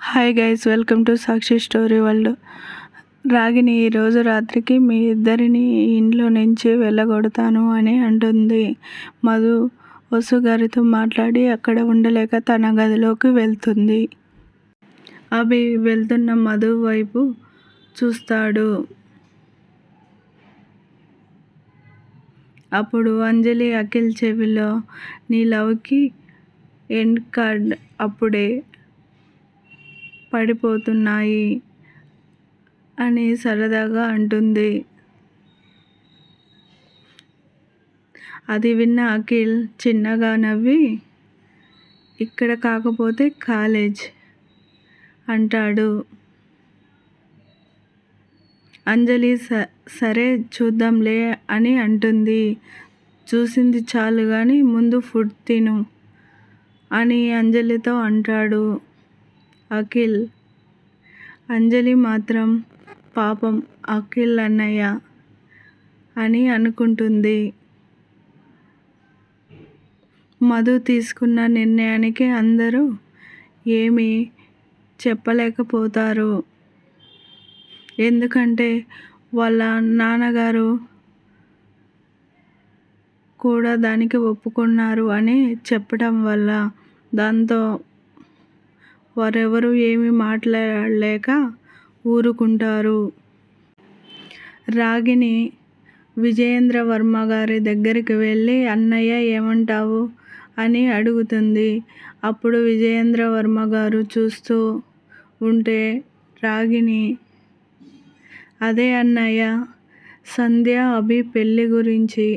Hi guys, welcome to Sakshi story world. Ragini ఈరోజు రాత్రికి మీ ఇద్దరిని ఈ ఇంట్లో నుంచి వెళ్ళగొడతాను అని అంటుంది. మధు వసు గారితో మాట్లాడి అక్కడ ఉండలేక తన గదిలోకి వెళ్తుంది. అభి వెళ్తున్న మధు వైపు చూస్తాడు. అప్పుడు అంజలి అఖిల్ చెవిలో నీ లవ్కి ఎండ్ కార్డ్ అప్పుడే పడిపోతున్నాయి అని సరదాగా అంటుంది. అది విన్న అఖిల్ చిన్నగా నవ్వి ఇక్కడ కాకపోతే కాలేజ్ అంటాడు. అంజలి సరే చూద్దాంలే అని అంటుంది. చూసింది చాలు కానీ ముందు ఫుడ్ తిను అని అంజలితో అంటాడు అఖిల్. అంజలి మాత్రం పాపం అఖిల్ అన్నయ్య అని అనుకుంటుంది. మధు తీసుకున్న నిర్ణయానికి అందరూ ఏమీ చెప్పలేకపోతారు. ఎందుకంటే వాళ్ళ నాన్నగారు కూడా దానికి ఒప్పుకున్నారు అని చెప్పడం వల్ల. దాంతో వారెవరూ ఏమీ మాట్లాడలేక ఊరుకుంటారు. రాగిని విజయేంద్ర వర్మ గారి దగ్గరికి వెళ్ళి అన్నయ్య ఏమంటావు అని అడుగుతుంది. అప్పుడు విజయేంద్ర వర్మ గారు చూస్తూ ఉంటే రాగిని అదే అన్నయ్య సంధ్య అభి పెళ్ళి గురించి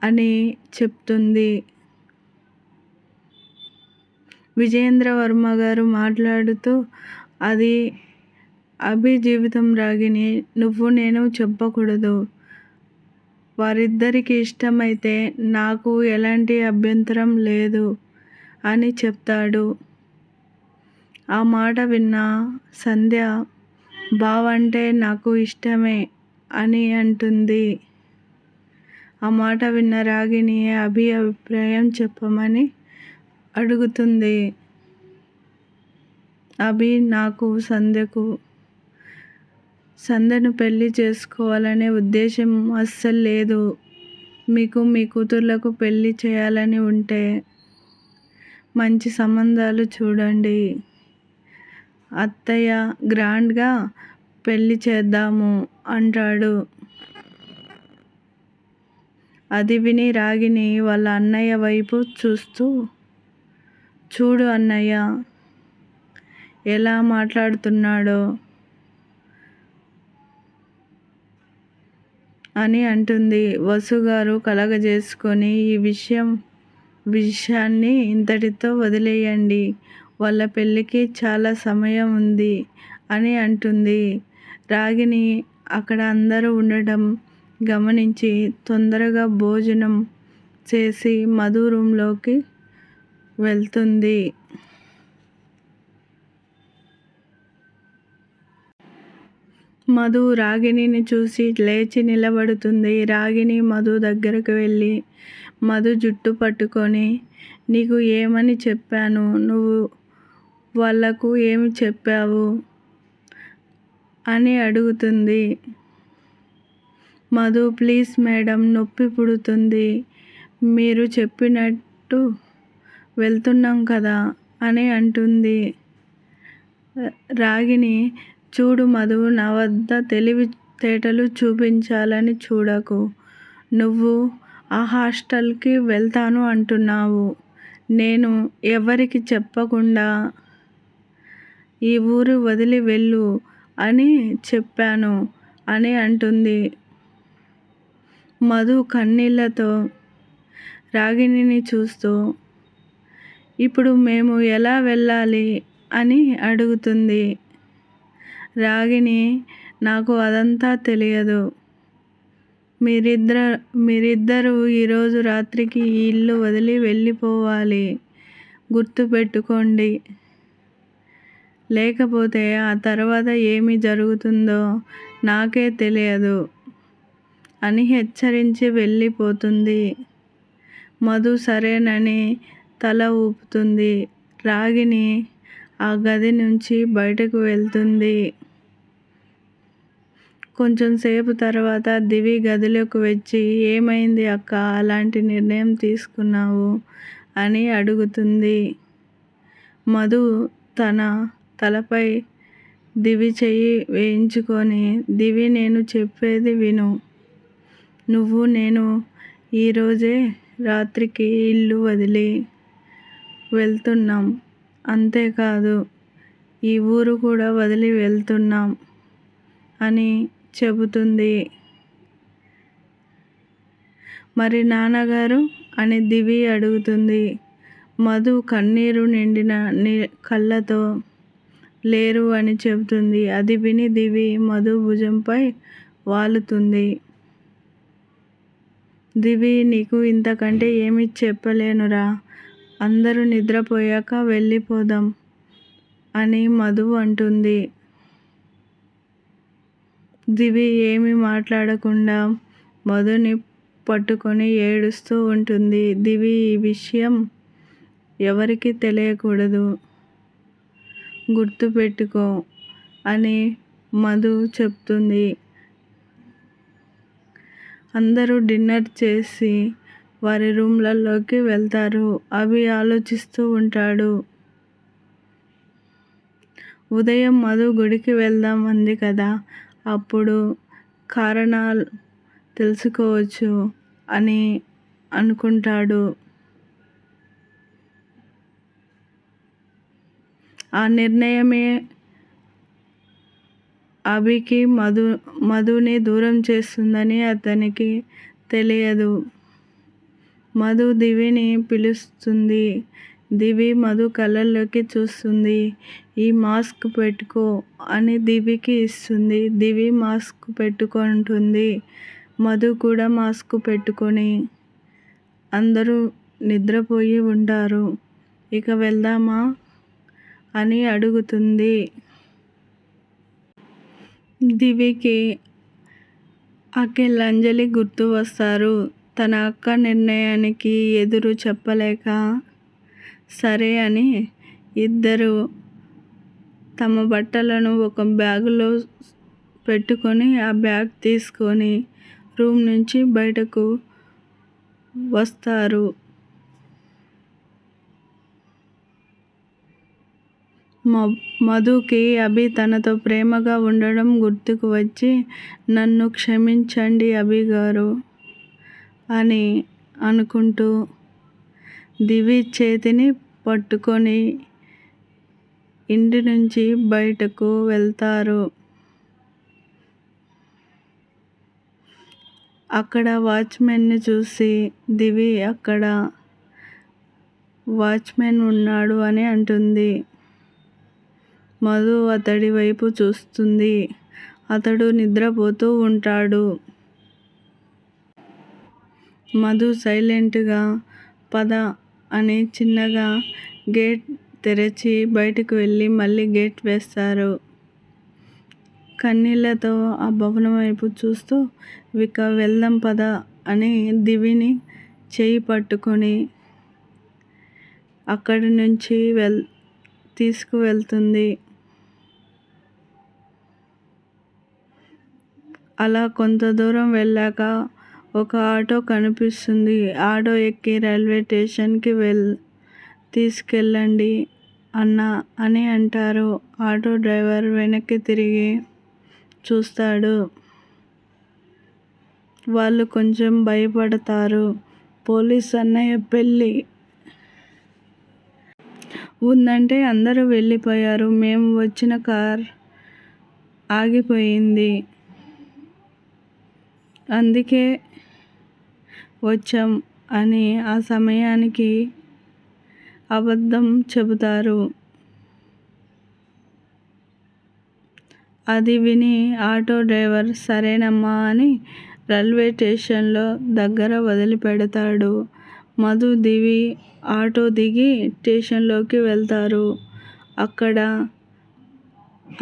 అని చెప్తుంది. విజయేంద్ర వర్మ గారు మాట్లాడుతూ అది అభి జీవితం రాగిని, నువ్వు నేను చెప్పకూడదు. వారిద్దరికి ఇష్టమైతే నాకు ఎలాంటి అభ్యంతరం లేదు అని చెప్తాడు. ఆ మాట విన్న సంధ్య బావంటే నాకు ఇష్టమే అని అంటుంది. ఆ మాట విన్న రాగిని అభి అభిప్రాయం చెప్పమని అడుగుతుంది. అభి నాకు సంధ్యను పెళ్లి చేసుకోవాలనే ఉద్దేశం అస్సలు లేదు. మీకు మీ కూతుర్లకు పెళ్లి చేయాలని ఉంటే మంచి సంబంధాలు చూడండి. అత్తయ్య గ్రాండ్గా పెళ్లి చేద్దాము అంటాడు. అది విని రాగిని వాళ్ళ అన్నయ్య వైపు చూస్తూ చూడు అన్నయ్య ఎలా మాట్లాడుతున్నాడో అని అంటుంది. వసు గారు కలగజేసుకొని ఈ విషయాన్ని ఇంతటితో వదిలేయండి. వాళ్ళ పెళ్ళికి చాలా సమయం ఉంది అని అంటుంది. రాగిని అక్కడ అందరూ ఉండడం గమనించి తొందరగా భోజనం చేసి మధు రూంలోకి వెళ్తుంది. మధు రాగిణిని చూసి లేచి నిలబడుతుంది. రాగిణి మధు దగ్గరకు వెళ్ళి మధు జుట్టు పట్టుకొని నీకు ఏమని చెప్పాను, నువ్వు వాళ్ళకు ఏమి చెప్పావు అని అడుగుతుంది. మధు ప్లీజ్ మేడం, నొప్పి పుడుతుంది, మీరు చెప్పినట్టు వెళ్తున్నాం కదా అని అంటుంది. రాగిణి చూడు మధు, నా వద్ద తెలివితేటలు చూపించాలని చూడకు. నువ్వు ఆ హాస్టల్కి వెళ్తాను అంటున్నావు. నేను ఎవరికి చెప్పకుండా ఈ ఊరు వదిలి వెళ్ళు అని చెప్పాను అని అంటుంది. మధు కన్నీళ్లతో రాగిణిని చూస్తూ ఇప్పుడు మేము ఎలా వెళ్ళాలి అని అడుగుతుంది. రాగిణి నాకు అదంతా తెలియదు. మీరిద్దరూ ఈరోజు రాత్రికి ఈ ఇల్లు వదిలి వెళ్ళిపోవాలి, గుర్తుపెట్టుకోండి. లేకపోతే ఆ తర్వాత ఏమి జరుగుతుందో నాకే తెలియదు అని హెచ్చరించి వెళ్ళిపోతుంది. మధు సరేనని తల ఊపుతుంది. రాగిణి ఆ గది నుంచి బయటకు వెళ్తుంది. కొంచెం సేపు తర్వాత దివి గదిలోకి వచ్చి ఏమైంది అక్క అలాంటి నిర్ణయం తీసుకున్నావు అని అడుగుతుంది. మధు తన తలపై దివి చెయ్యి వేయించుకొని దివి నేను చెప్పేది విను. నువ్వు నేను ఈరోజే రాత్రికి ఇల్లు వదిలి వెళ్తున్నాం. అంతేకాదు ఈ ఊరు కూడా వదిలి వెళ్తున్నాం అని చెబుతుంది. మరి నాన్నగారు అని దివి అడుగుతుంది. మధు కన్నీరు నిండిన కళ్ళతో లేరు అని చెబుతుంది. అది విని దివి మధు భుజంపై వాలుతుంది. దివి నీకు ఇంతకంటే ఏమీ చెప్పలేనురా, అందరూ నిద్రపోయాక వెళ్ళిపోదాం అని మధు అంటుంది. దివి ఏమీ మాట్లాడకుండా మధుని పట్టుకొని ఏడుస్తూ ఉంటుంది. దివి ఈ విషయం ఎవరికీ తెలియకూడదు, గుర్తుపెట్టుకో అని మధు చెప్తుంది. అందరూ డిన్నర్ చేసి వారి రూమ్లలోకి వెళ్తారు. అభి ఆలోచిస్తూ ఉంటాడు. ఉదయం మధు గుడికి వెళ్దాం అంది కదా, అప్పుడు కారణాలు తెలుసుకోవచ్చు అని అనుకుంటాడు. ఆ నిర్ణయమే అభికి మధుని దూరం చేస్తుందని అతనికి తెలియదు. మధు దివిని పిలుస్తుంది. దివి మధు కళ్ళల్లోకి చూస్తుంది. ఈ మాస్క్ పెట్టుకో అని దివికి ఇస్తుంది. దివి మాస్క్ పెట్టుకుంటుంది. మధు కూడా మాస్క్ పెట్టుకొని అందరూ నిద్రపోయి ఉంటారు. ఇక వెళ్దామా అని అడుగుతుంది. దివికి అఖిల్, అంజలి గుర్తు వస్తారు. తన అక్క నిర్ణయానికి ఎదురు చెప్పలేక సరే అని ఇద్దరు తమ బట్టలను ఒక బ్యాగులో పెట్టుకొని ఆ బ్యాగ్ తీసుకొని రూమ్ నుంచి బయటకు వస్తారు. మధుకి అభి తనతో ప్రేమగా ఉండడం గుర్తుకు వచ్చి నన్ను క్షమించండి అభి గారు అని అనుకుంటూ దివి చేతిని పట్టుకొని ఇంటి నుంచి బయటకు వెళ్తారు. అక్కడ వాచ్మెన్ని చూసి దివి అక్కడ వాచ్మెన్ ఉన్నాడు అని అంటుంది. మధు అతడి వైపు చూస్తుంది. అతడు నిద్రపోతూ ఉంటాడు. మధు సైలెంట్గా పద అని చిన్నగా గేట్ తెరిచి బయటకు వెళ్ళి మళ్ళీ గేట్ వేస్తారు. కన్నీళ్లతో ఆ భవనం వైపు చూస్తూ ఇక వెళ్దాం పద అని దివిని చేయి పట్టుకొని అక్కడి నుంచి తీసుకువెళ్తుంది. అలా కొంత దూరం వెళ్ళాక ఒక ఆటో కనిపిస్తుంది. ఆటో ఎక్కి రైల్వే స్టేషన్కి తీసుకెళ్ళండి అన్నా అని అంటారు. ఆటో డ్రైవర్ వెనక్కి తిరిగి చూస్తాడు. వాళ్ళు కొంచెం భయపడతారు. పోలీస్ అన్నయ్య పెళ్ళి ఉందంటే అందరూ వెళ్ళిపోయారు. మేము వచ్చిన కార్ ఆగిపోయింది, అందుకే వచ్చాం అని ఆ సమయానికి అబద్ధం చెబుతారు. అది విని ఆటో డ్రైవర్ సరేనమ్మా అని రైల్వే స్టేషన్లో దగ్గర వదిలిపెడతాడు. మధు, దివి ఆటో దిగి స్టేషన్లోకి వెళ్తారు. అక్కడ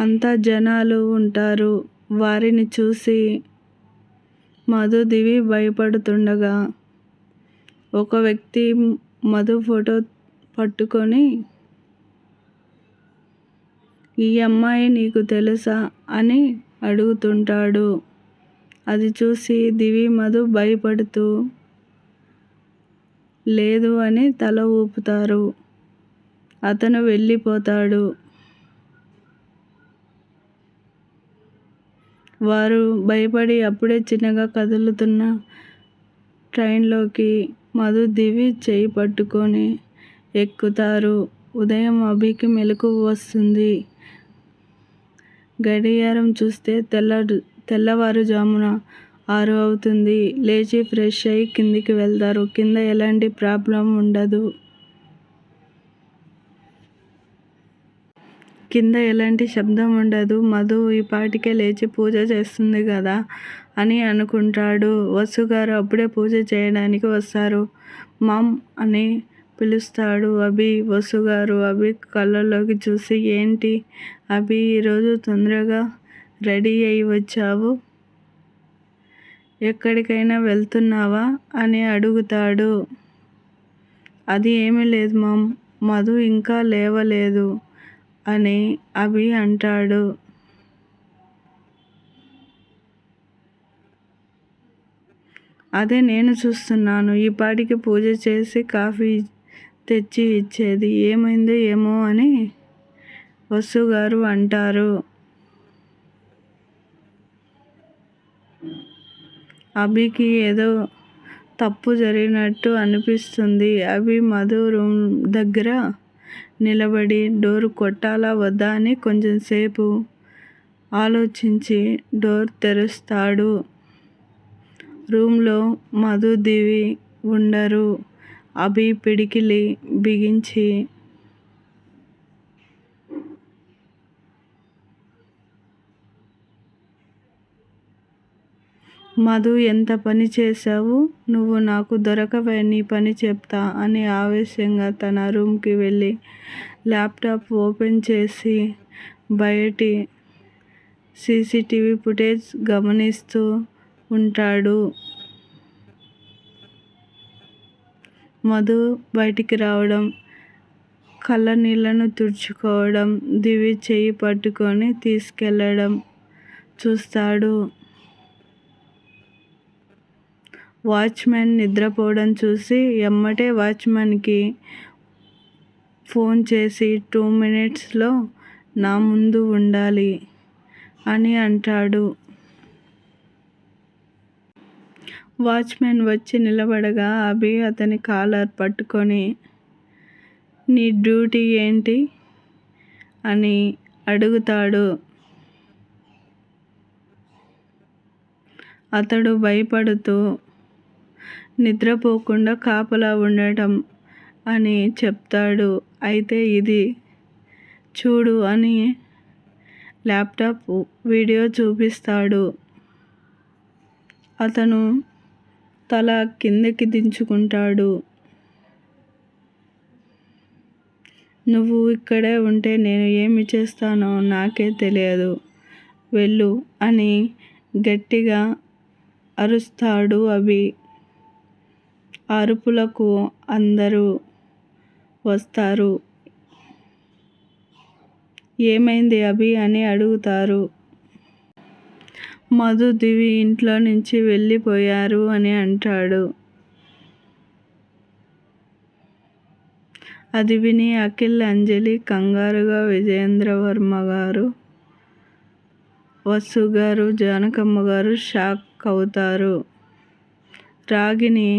అంతా జనాలు ఉంటారు. వారిని చూసి మధు, దివి భయపడుతుండగా ఒక వ్యక్తి మధు ఫోటో పట్టుకొని ఈ అమ్మాయి నీకు తెలుసా అని అడుగుతుంటాడు. అది చూసి దివి మధు భయపడుతూ లేదు అని తల ఊపుతారు. అతను వెళ్ళిపోతాడు. వారు భయపడి అప్పుడే చిన్నగా కదులుతున్న ట్రైన్లోకి మధు దివి చేయి పట్టుకొని ఎక్కుతారు. ఉదయం అభికి మెలకువ వస్తుంది. గడియారం చూస్తే తెల్లవారుజామున 6 అవుతుంది. లేచి ఫ్రెష్ అయ్యి కిందికి వెళ్తారు. కింద ఎలాంటి ప్రాబ్లం ఉండదు. కింద ఎలాంటి శబ్దం ఉండదు. మధు ఈ పాటికే లేచి పూజ చేస్తుంది కదా అని అనుకుంటాడు. వసుగారు అప్పుడే పూజ చేయడానికి వస్తారు. మామ్ అని పిలుస్తాడు అభి. వసుగారు అభి కళ్ళల్లోకి చూసి ఏంటి అభి ఈరోజు తొందరగా రెడీ అయి వచ్చావు? ఎక్కడికైనా వెళ్తున్నావా అని అడుగుతాడు. అది ఏమీ లేదు మామ్, మధు ఇంకా లేవలేదు అని అభి అంటాడు. అదే నేను చూస్తున్నాను. ఈ పాటికి పూజ చేసి కాఫీ తెచ్చి ఇచ్చేది. ఏమైందో ఏమో అని వసుగారు అంటారు. అభికి ఏదో తప్పు జరిగినట్టు అనిపిస్తుంది. అభి మధు రూమ్ దగ్గర నిలబడి డోర్ కొట్టాలా వద్దా అని కొంచెం సేపు ఆలోచించి డోర్ తెరుస్తాడు. రూమ్లో మధు దివి ఉండరు. అభి పిడికిలి బిగించి మధు ఎంత పని చేశావు? నువ్వు నాకు దొరకవే, నీ పని చెప్తా అని ఆవేశంగా తన రూమ్కి వెళ్ళి ల్యాప్టాప్ ఓపెన్ చేసి బయటి సీసీటీవీ ఫుటేజ్ గమనిస్తూ ఉంటాడు. మధు బయటికి రావడం, కళ్ళ నీళ్లను తుడుచుకోవడం, దివి చెయ్యి పట్టుకొని తీసుకెళ్ళడం చూస్తాడు. వాచ్మెన్ నిద్రపోవడం చూసి ఎమ్మటే వాచ్మెన్కి ఫోన్ చేసి 2 minutesలో నా ముందు ఉండాలి అని అంటాడు. వాచ్మెన్ వచ్చి నిలబడగా అభి అతని కాలర్ పట్టుకొని నీ డ్యూటీ ఏంటి అని అడుగుతాడు. అతడు భయపడుతూ నిద్రపోకుండా కాపలా ఉండటం అని చెప్తాడు. అయితే ఇది చూడు అని ల్యాప్టాప్ వీడియో చూపిస్తాడు. అతను తల కిందకి దించుకుంటాడు. నువ్వు ఇక్కడే ఉంటే నేను ఏమి చేస్తానో నాకే తెలియదు, వెళ్ళు అని గట్టిగా అరుస్తాడు అభి. అరుపులకు అందరూ వస్తారు. ఏమైంది అభి అని అడుగుతారు. మధు దివి ఇంట్లో నుంచి వెళ్ళిపోయారు అని అంటాడు. అది విని అఖిల్, అంజలి కంగారుగా విజయేంద్రవర్మ గారు, వసు గారు, జానకమ్మ గారు షాక్ అవుతారు. రాగిని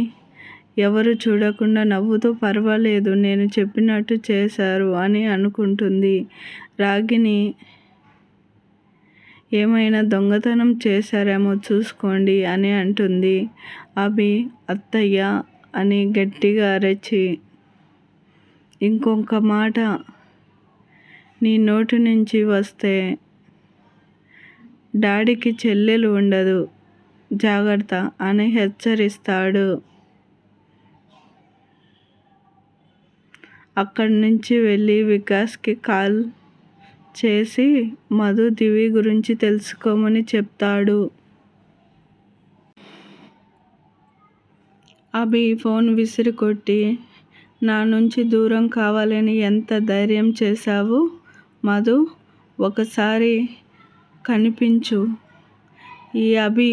ఎవరు చూడకుండా నవ్వుతూ పర్వాలేదు, నేను చెప్పినట్టు చేశారు అని అనుకుంటుంది. రాగిని ఏమైనా దొంగతనం చేశారేమో చూసుకోండి అని అంటుంది. అభి అత్తయ్య అని గట్టిగా అరచి ఇంకొక మాట నీ నోటి నుంచి వస్తే డాడీకి చెల్లెలు ఉండదు, జాగ్రత్త అని హెచ్చరిస్తాడు. అక్కడి నుంచి వెళ్ళి వికాస్కి కాల్ చేసి మధు దివి గురించి తెలుసుకోమని చెప్తాడు. అభి ఫోన్ విసిరికొట్టి నా నుంచి దూరం కావాలని ఎంత ధైర్యం చేశావు మధు ఒకసారి కనిపించు. ఈ అభి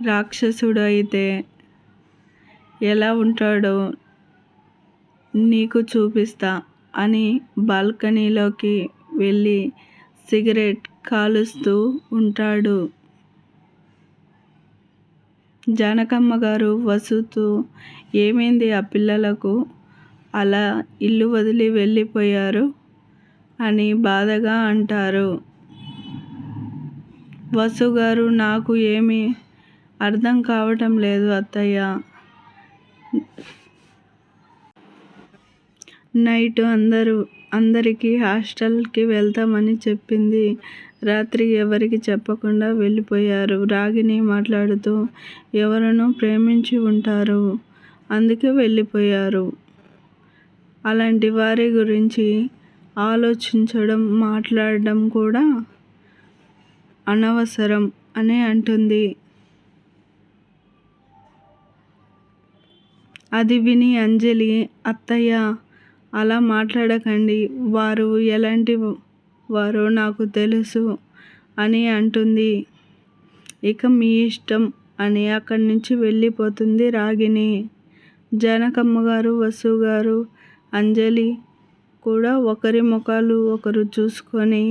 రాక్షసుడు అయితే ఎలా ఉంటాడో నీకు చూపిస్తా అని బాల్కనీలోకి వెళ్ళి సిగరెట్ కాలుస్తూ ఉంటాడు. జానకమ్మ గారు వసుతో ఏమైంది ఆ పిల్లలకు అలా ఇల్లు వదిలి వెళ్ళిపోయారు అని బాధగా అంటారు. వసు గారు నాకు ఏమీ అర్థం కావటం లేదు అత్తయ్య. నైట్ అందరికీ హాస్టల్కి వెళ్తామని చెప్పింది. రాత్రి ఎవరికి చెప్పకుండా వెళ్ళిపోయారు. రాగిణి మాట్లాడుతూ ఎవరినో ప్రేమించి ఉంటారు, అందుకే వెళ్ళిపోయారు. అలాంటి వారి గురించి ఆలోచించడం మాట్లాడడం కూడా అనవసరం అని అంటుంది. అది విని అంజలి అత్తయ్య అలా మాట్లాడకండి, వారు ఎలాంటి వారో నాకు తెలుసు అని అంటుంది. ఇక మీ ఇష్టం అని అక్కడి నుంచి వెళ్ళిపోతుంది రాగిణి. జానకమ్మ గారు, వసు గారు, అంజలి కూడా ఒకరి ముఖాలు ఒకరు చూసుకొని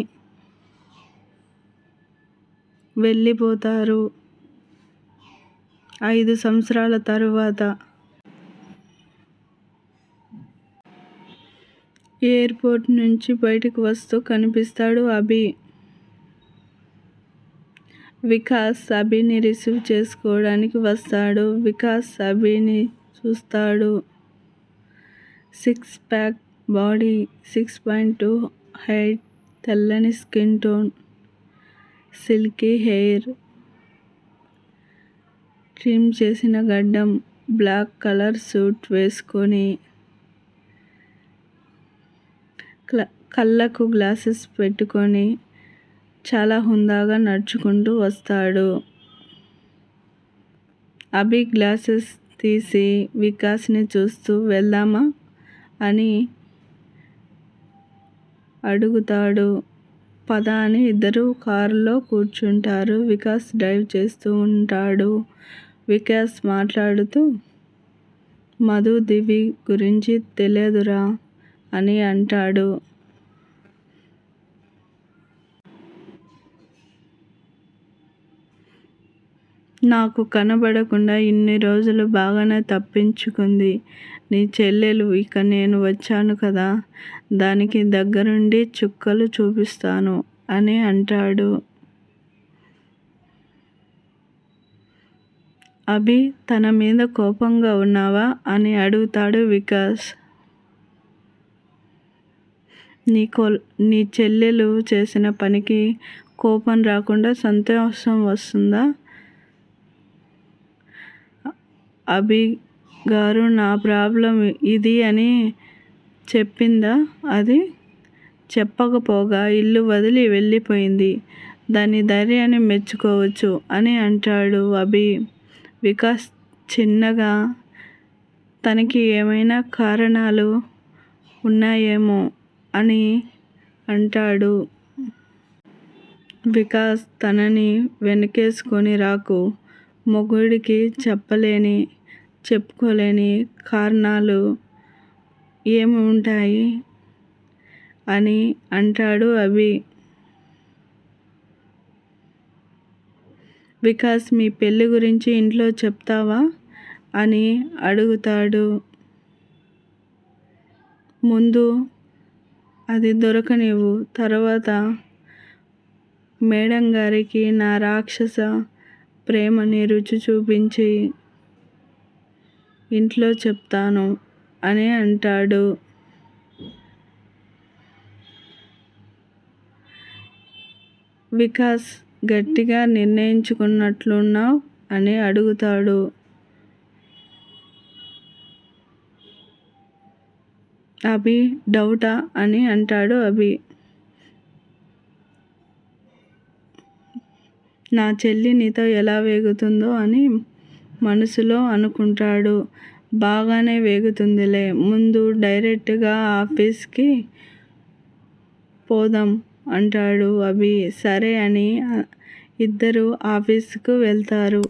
వెళ్ళిపోతారు. 5 సంవత్సరాల తరువాత ఎయిర్పోర్ట్ నుంచి బయటకు వస్తూ కనిపిస్తాడు అభి. వికాస్ అభిని రిసీవ్ చేసుకోవడానికి వస్తాడు. వికాస్ అభిని చూస్తాడు. 6 ప్యాక్ బాడీ, 6.2 హైట్, తెల్లని skin tone, silky hair, trim చేసిన గడ్డం, బ్లాక్ కలర్ సూట్ వేసుకొని కళ్ళకు గ్లాసెస్ పెట్టుకొని చాలా హుందాగా నడుచుకుంటూ వస్తాడు. అభి గ్లాసెస్ తీసి వికాస్ని చూస్తూ వెళ్దామా అని అడుగుతాడు. పద అని ఇద్దరు కారులో కూర్చుంటారు. వికాస్ డ్రైవ్ చేస్తూ ఉంటాడు. వికాస్ మాట్లాడుతూ మధు దివి గురించి తెలియదురా అని అంటాడు. నాకు కనబడకుండా ఇన్ని రోజులు బాగానే తప్పించుకుంది నీ చెల్లెలు. ఇక నేను వచ్చాను కదా, దానికి దగ్గరుండి చుక్కలు చూపిస్తాను అని అంటాడు. అభి తన మీద కోపంగా ఉన్నావా అని అడుగుతాడు వికాస్. నీ చెల్లెలు చేసిన పనికి కోపం రాకుండా సంతోషం వస్తుందా? అభి గారు నా ప్రాబ్లం ఇది అని చెప్పిందా? అది చెప్పకపోగా ఇల్లు వదిలి వెళ్ళిపోయింది. దాని ధైర్యాన్ని మెచ్చుకోవచ్చు అని అంటాడు అభి. వికాస్ చిన్నగా తనకి ఏమైనా కారణాలు ఉన్నాయేమో అని అంటాడు. వికాస్ తనని వెనకేసుకొని రాకు, మొగుడికి చెప్పుకోలేని కారణాలు ఏమి ఉంటాయి అని అంటాడు అభి. వికాస్ మీ పెళ్ళి గురించి ఇంట్లో చెప్తావా అని అడుగుతాడు. ముందు అది దొరకనివ్వు, తర్వాత మేడం గారికి నా రాక్షస ప్రేమని రుచి చూపించి ఇంట్లో చెప్తాను అని అంటాడు. వికాస్ గట్టిగా నిర్ణయించుకున్నట్లున్నావ్ అని అడుగుతాడు. అభి డౌటా అని అంటాడు అభి. నా చెల్లి నీతో ఎలా వేగుతుందో అని మనసులో అనుకుంటాడు. బాగానే వేగుతుందిలే, ముందు డైరెక్ట్గా ఆఫీస్కి పోదాం అంటాడు అభి. సరే అని ఇద్దరూ ఆఫీసుకు వెళ్తారు.